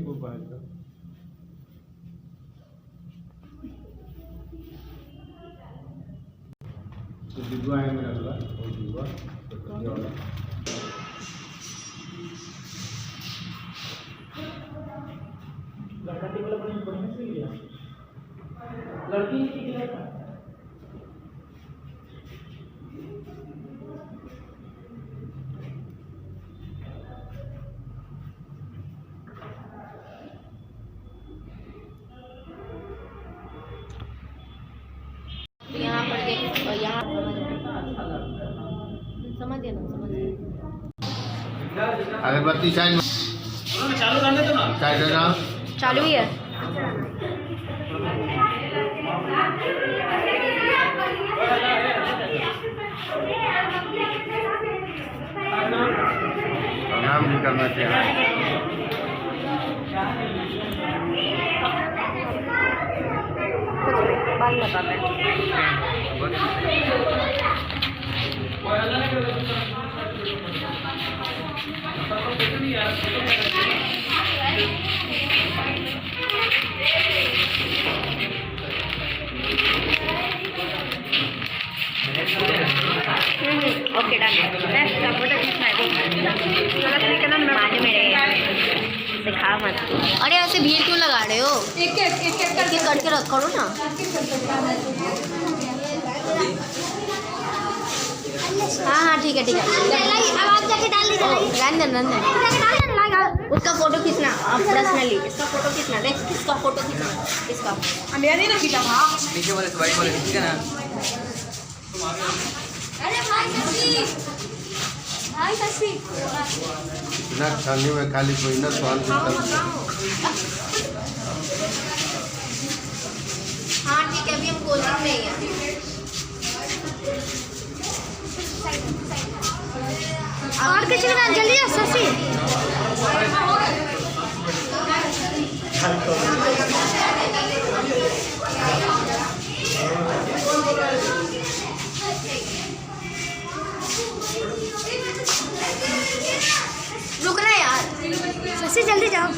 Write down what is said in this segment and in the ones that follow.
वो बाहर का तो दिलवा है मेरा वाला और दिलवा तो ये वाला लड़का टेबल अपने बढ़िया से लिया लड़की की लड़का यहाँ पर यहाँ समझ गया ना अगरबत्ती साइड चालू रहने दो ना साइड ना चालू ही है। प्रणाम भी करना चाहिए। बाल बताते हैं। Okay done. फोटो खींचना है सिखा मत। अरे ऐसे भीड़ क्यों लगा रहे हो? एक करके रखो ना। हाँ ठीक है आवाज जाके डाल दीजिए। उसका फोटो खींचना पर्सनली। इसका फोटो खींचना। देख इसका फोटो खींचना। इसका मेरा नहीं खींचा था नीचे वाले वाइट वाले ठीक है ना। अरे भाई सच्ची ना खाने में खाली कोई ना सवाल हाँ ठीक है अभी हम कोचिंग में ही हैं। और किसी का जल्दी आ शशि। रुकना यार शशि जल्दी जाओ।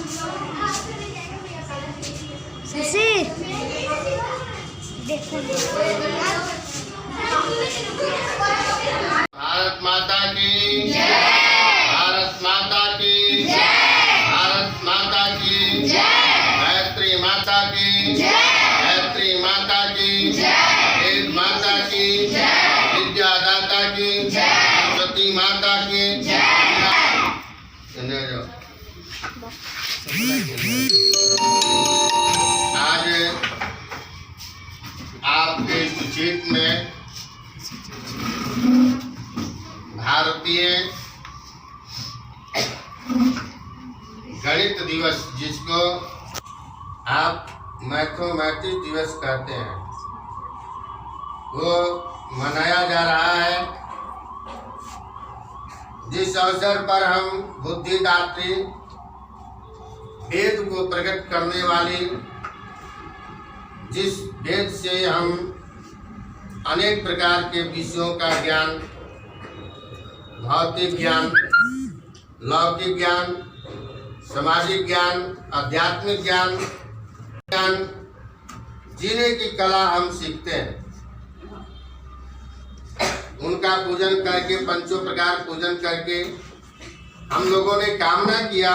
शशि देखो भारत माता की जय। भारत माता की जय। भारत माता की जय। गायत्री माता की जय। गायत्री माता की जय। वेद माता की जय। विद्यादाता की जय। सरस्वती माता की जय। आज आपके इंस्टीट्यूट में भारतीय गणित दिवस जिसको आप मैथमेटिक्स दिवस कहते हैं वो मनाया जा रहा है। जिस अवसर पर हम बुद्धिदात्री वेद को प्रकट करने वाली जिस वेद से हम अनेक प्रकार के विषयों का ज्ञान भौतिक ज्ञान लौकिक ज्ञान सामाजिक ज्ञान आध्यात्मिक ज्ञान जीने की कला हम सीखते हैं। उनका पूजन करके पंचों प्रकार पूजन करके हम लोगों ने कामना किया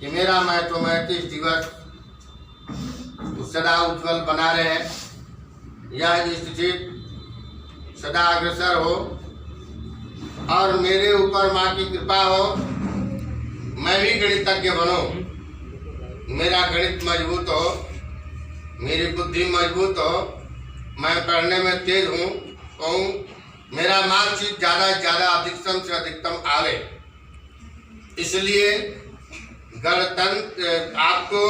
कि मेरा मैथमेटिक्स दिवस सदा उज्जवल बना रहे। यह इंस्टीट्यूट सदा अग्रसर हो और मेरे ऊपर माँ की कृपा हो। मैं भी गणितज्ञ बनूं, मेरा गणित मजबूत हो, मेरी बुद्धि मजबूत हो, मैं पढ़ने में तेज हूँ, मेरा मार्कशीट ज़्यादा से ज़्यादा अधिकतम से अधिकतम आवे। इसलिए गणतंत्र आपको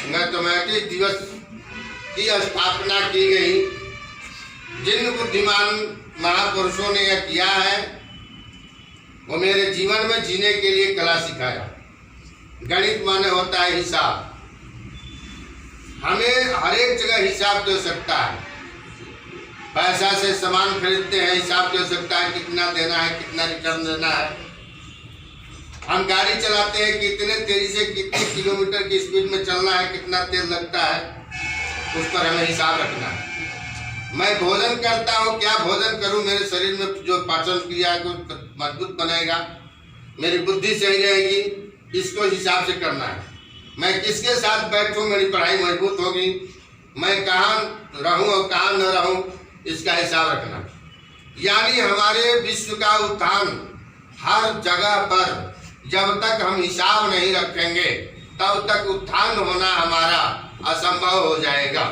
मैथमेटिक्स दिवस की स्थापना की गई। जिन बुद्धिमान महापुरुषों ने यह किया है वो मेरे जीवन में जीने के लिए कला सिखाया। गणित माने होता है हिसाब। हमें हर एक जगह हिसाब दे सकता है। पैसा से सामान खरीदते हैं हिसाब दे सकता है कितना देना है कितना रिटर्न देना है। हम गाड़ी चलाते हैं, कितने तेजी से कितने किलोमीटर की स्पीड में चलना है, कितना तेल लगता है, उस पर हमें हिसाब रखना है। मैं भोजन करता हूँ, क्या भोजन करूँ, मेरे शरीर में जो पाचन क्रिया है मजबूत बनेगा, मेरी बुद्धि सही रहेगी, इसको हिसाब से करना है। मैं किसके साथ बैठूं, मेरी पढ़ाई मजबूत होगी, मैं कहाँ रहूं और कहाँ न रहूं, इसका हिसाब रखना। यानी हमारे विश्व का उत्थान हर जगह पर जब तक हम हिसाब नहीं रखेंगे तब तक उत्थान होना हमारा असंभव हो जाएगा।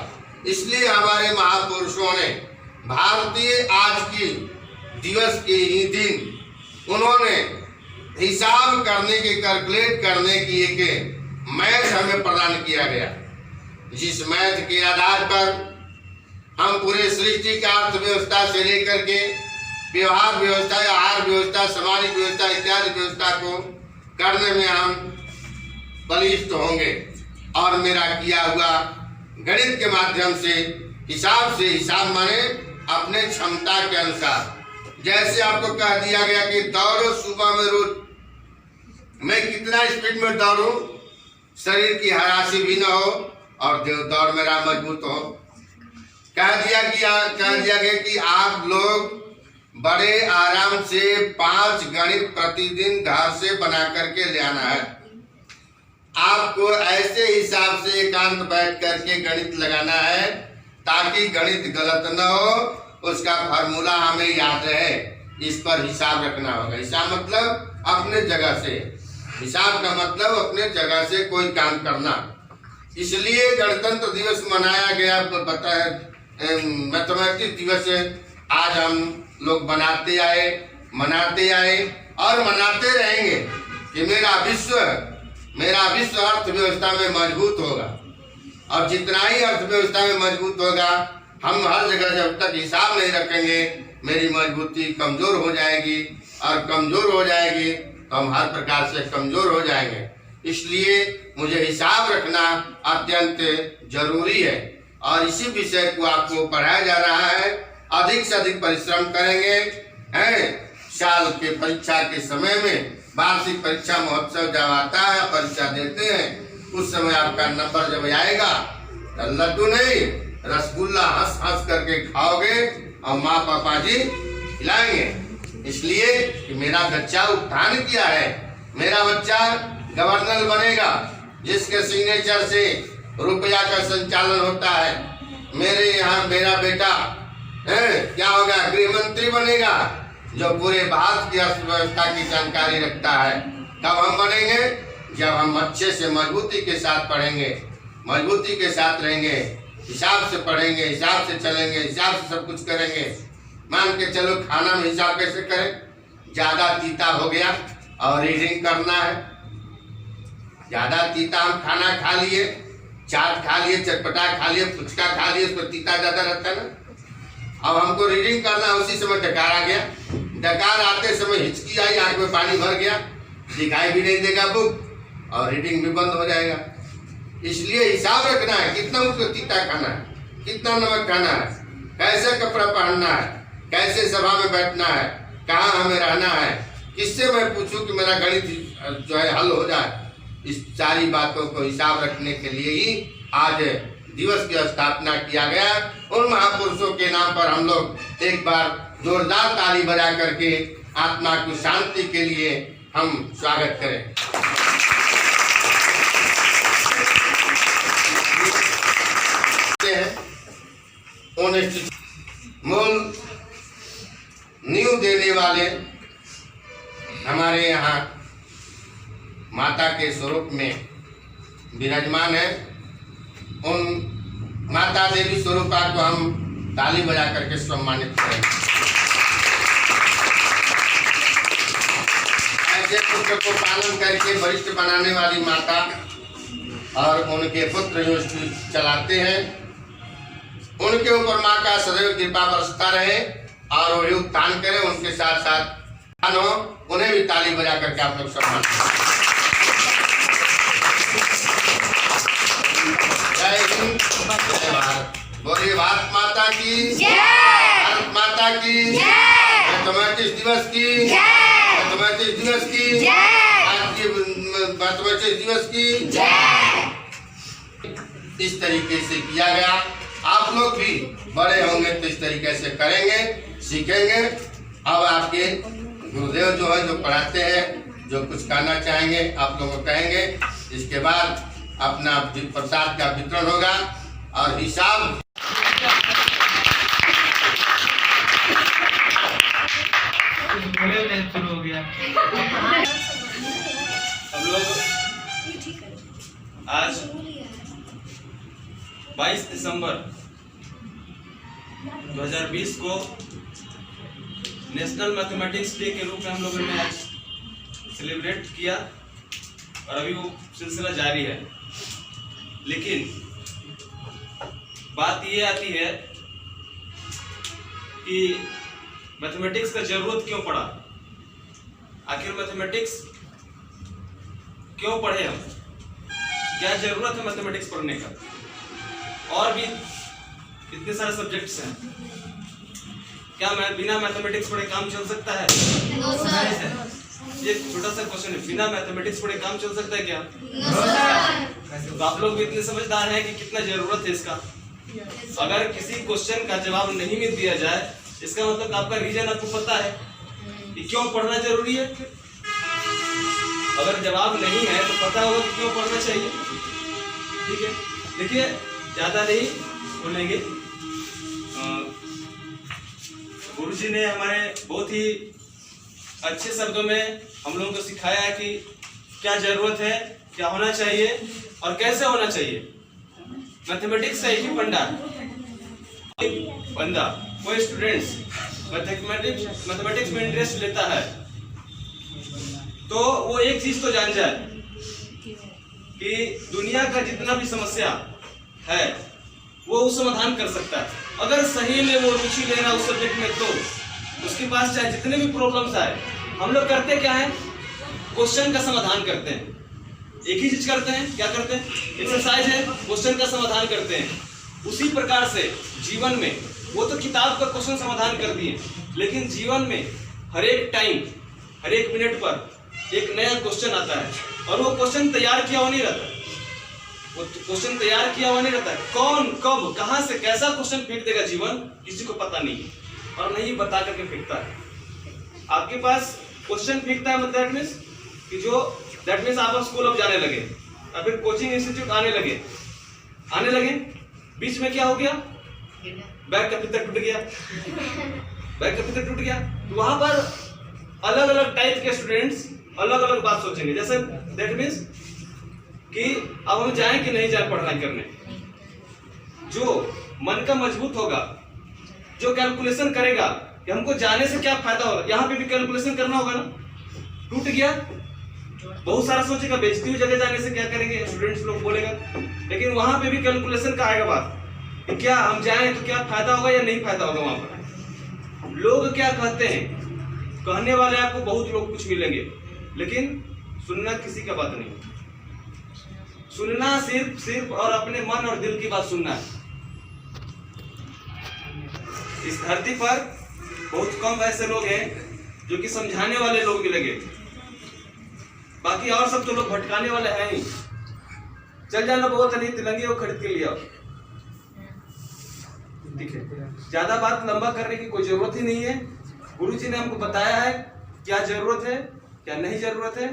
इसलिए हमारे महापुरुषों ने भारतीय आज की दिवस के ही दिन उन्होंने हिसाब करने की, कैलकुलेट करने की एक मैथ हमें प्रदान किया गया, जिस मैथ के आधार पर हम पूरे सृष्टि का अर्थव्यवस्था से लेकर के व्यवहार व्यवस्था, आहार व्यवस्था, सामाजिक व्यवस्था इत्यादि व्यवस्था को करने में हम बलिष्ठ होंगे। और मेरा किया हुआ गणित के माध्यम से हिसाब माने अपने क्षमता के अनुसार। जैसे आपको कह दिया गया कि दौड़ो सुबह में रोज, मैं कितना स्पीड में दौड़ूं, शरीर की हरासी भी न हो और दौड़ मेरा मजबूत हो। कह दिया गया कि आप लोग बड़े आराम से 5 गणित प्रतिदिन घर से बना करके ले आना है। आपको ऐसे हिसाब से एकांत बैठ करके गणित लगाना है ताकि गणित गलत न हो, उसका फार्मूला हमें याद रहे, इस पर हिसाब रखना होगा। हिसाब मतलब अपने जगह से, हिसाब का मतलब अपने जगह से कोई काम करना। इसलिए गणतंत्र दिवस मनाया गया, मैथमेटिक्स दिवस आज हम लोग मनाते आए और मनाते रहेंगे कि मेरा विश्व अर्थव्यवस्था में मजबूत होगा। और जितना ही अर्थव्यवस्था में मजबूत होगा, हम हर जगह जब तक हिसाब नहीं रखेंगे मेरी मजबूती कमजोर हो जाएगी, और कमजोर हो जाएगी तो हम हर प्रकार से कमजोर हो जाएंगे। इसलिए मुझे हिसाब रखना अत्यंत जरूरी है और इसी विषय को आपको पढ़ाया जा रहा है। अधिक से अधिक परिश्रम करेंगे, साल के परीक्षा के समय में, वार्षिक परीक्षा महोत्सव जब आता है, परीक्षा देते हैं, उस समय आपका नंबर जब आएगा तो लड्डू नहीं रसगुल्ला हंस करके खाओगे और माँ पापा जी खिलाएंगे। इसलिए कि मेरा बच्चा उत्थान किया है, मेरा बच्चा गवर्नर बनेगा जिसके सिग्नेचर से रुपया का संचालन होता है। मेरे यहाँ मेरा बेटा क्या होगा, गृह मंत्री बनेगा जो पूरे भारत की अर्थव्यवस्था की जानकारी रखता है। कब हम बनेंगे, जब हम अच्छे से मजबूती के साथ पढ़ेंगे, मजबूती के साथ रहेंगे, हिसाब से पढ़ेंगे, हिसाब से चलेंगे, हिसाब से सब कुछ करेंगे। मान के चलो खाना में हिसाब कैसे करें, ज्यादा तीता हो गया और रीडिंग करना है, ज्यादा तीता हम खाना खा लिए, चाट खा लिए, चटपटा खा लिए, फुचका खा लिए, उसमें तीता ज्यादा रहता है ना। अब हमको रीडिंग करना, उसी समय डकार आ गया, डकार आते समय हिचकी आई, आंख में पानी भर गया, दिखाई भी नहीं देगा बुक और रीडिंग भी बंद हो जाएगा। इसलिए हिसाब रखना है, कितना उसको तीता खाना है, कितना नमक खाना है, कैसे कपड़ा पहनना है, कैसे सभा में बैठना है, कहाँ हमें रहना है, किससे मैं पूछूं कि मेरा गणित जो है हल हो जाए। इस सारी बातों को हिसाब रखने के लिए ही आज दिवस की स्थापना किया गया। उन महापुरुषों के नाम पर हम लोग एक बार जोरदार ताली बजा करके आत्मा की शांति के लिए हम स्वागत करें। मूल नींव देने वाले हमारे यहाँ माता के स्वरूप में विराजमान है। उन माता देवी स्वरूपा को हम ताली बजा करके सम्मानित करें। ऐसे पुत्र को पालन करके वरिष्ठ बनाने वाली माता और उनके पुत्र जो चलाते हैं, उनके ऊपर माँ का सदैव कृपा बरसता रहे और वो उत्थान करें, उनके साथ साथ उन्हें भी ताली बजा करके आप लोग सम्मान करें। जय हिंद, जय भारत। बोलिए भारत माता की जय, भारत माता की जय, मैथमेटिक्स दिवस की जय, मैथमेटिक्स दिवस की जय। भारतीय मैथमेटिक्स दिवस की इस तरीके से किया गया। आप लोग भी बड़े होंगे तो इस तरीके से करेंगे, सीखेंगे। अब आपके गुरुदेव जो है, जो पढ़ाते हैं, जो कुछ कहना चाहेंगे आप लोगों को कहेंगे। इसके बाद अपना प्रसाद का वितरण होगा और हिसाब शुरू हो गया। हम लोग आज 22 दिसंबर 2020 को नेशनल मैथमेटिक्स डे के रूप में हम लोगों ने आज सेलिब्रेट किया और अभी वो सिलसिला जारी है। लेकिन बात ये आती है कि मैथमेटिक्स का जरूरत क्यों पड़ा, आखिर मैथमेटिक्स क्यों पढ़े हम, क्या जरूरत है मैथमेटिक्स पढ़ने का। और भी इतने सारे सब्जेक्ट्स हैं, क्या मैं बिना मैथमेटिक्स पढ़े काम चल सकता है? No, sir. ये छोटा सा क्वेश्चन है, बिना मैथमेटिक्स पढ़े काम चल सकता है क्या? No, sir. तो आप लोग भी इतने समझदार हैं कि कितना जरूरत है इसका। अगर किसी क्वेश्चन का जवाब नहीं भी दिया जाए, इसका मतलब आपका रीजन आपको पता है कि क्यों पढ़ना जरूरी है। अगर जवाब नहीं है तो पता होगा कि क्यों पढ़ना चाहिए। ठीक है, देखिए ज्यादा नहीं बोलेंगे। गुरुजी ने हमारे बहुत ही अच्छे शब्दों में हम लोगों को सिखाया है कि क्या जरूरत है, क्या होना चाहिए और कैसे होना चाहिए। मैथमेटिक्स का एक ही बंदा कोई स्टूडेंट्स मैथमेटिक्स में इंटरेस्ट लेता है तो वो एक चीज तो जान जाए कि दुनिया का जितना भी समस्या है वो समाधान कर सकता है। अगर सही में वो रुचि ले रहा है उस सब्जेक्ट में तो उसके पास चाहे जितने भी प्रॉब्लम्स आए, हम लोग करते क्या है, क्वेश्चन का समाधान करते हैं। एक ही चीज करते हैं, क्या करते हैं, एक्सरसाइज है, क्वेश्चन का समाधान करते हैं। उसी प्रकार से जीवन में वो तो किताब का क्वेश्चन समाधान कर दिए, लेकिन जीवन में हर एक टाइम हर एक मिनट पर एक नया क्वेश्चन आता है और वो क्वेश्चन तैयार किया हुआ नहीं रहता। वो क्वेश्चन तैयार किया हुआ नहीं रहता। कौन कब कहां से कैसा क्वेश्चन फेंक देगा जीवन किसी को पता नहीं है और नहीं बता करके फेंकता है। आपके पास क्वेश्चन फेंकता है मतलब दैट मीन्स आप स्कूल अब जाने लगे या फिर कोचिंग इंस्टीट्यूट आने लगे बीच में क्या हो गया, बैग का फितर टूट गया। तो वहां पर अलग अलग टाइप के स्टूडेंट्स अलग अलग बात सोचेंगे। जैसे दैट मीन्स कि अब हम जाएं कि नहीं जाए पढ़ाई करने। जो मन का मजबूत होगा, जो कैलकुलेशन करेगा कि हमको जाने से क्या फायदा होगा, यहाँ पे भी कैलकुलेशन करना होगा ना। टूट गया, बहुत सारा सोचेगा, बेइज्जती हुई जगह जाने से क्या करेंगे स्टूडेंट्स लोग बोलेगा, लेकिन वहां पे भी कैलकुलेशन का आएगा बात कि क्या हम जाएं तो क्या फायदा होगा या नहीं फायदा होगा। वहां पर लोग क्या कहते हैं, कहने वाले आपको बहुत लोग कुछ मिलेंगे, लेकिन सुनना किसी का बात नहीं। सुनना सिर्फ और अपने मन और दिल की बात सुनना है। इस धरती पर बहुत कम ऐसे लोग हैं जो कि समझाने वाले लोग मिलेंगे, बाकी और सब तो लोग भटकाने वाले हैं ही। चल जाना बहुत नहीं, तिलंगी वो खरीद के लिया। ठीक है, ज्यादा बात लंबा करने की कोई जरूरत ही नहीं है। गुरुजी ने हमको बताया है क्या जरूरत है क्या नहीं जरूरत है।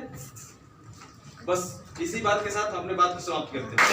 बस इसी बात के साथ अपने बात को समाप्त करते हैं।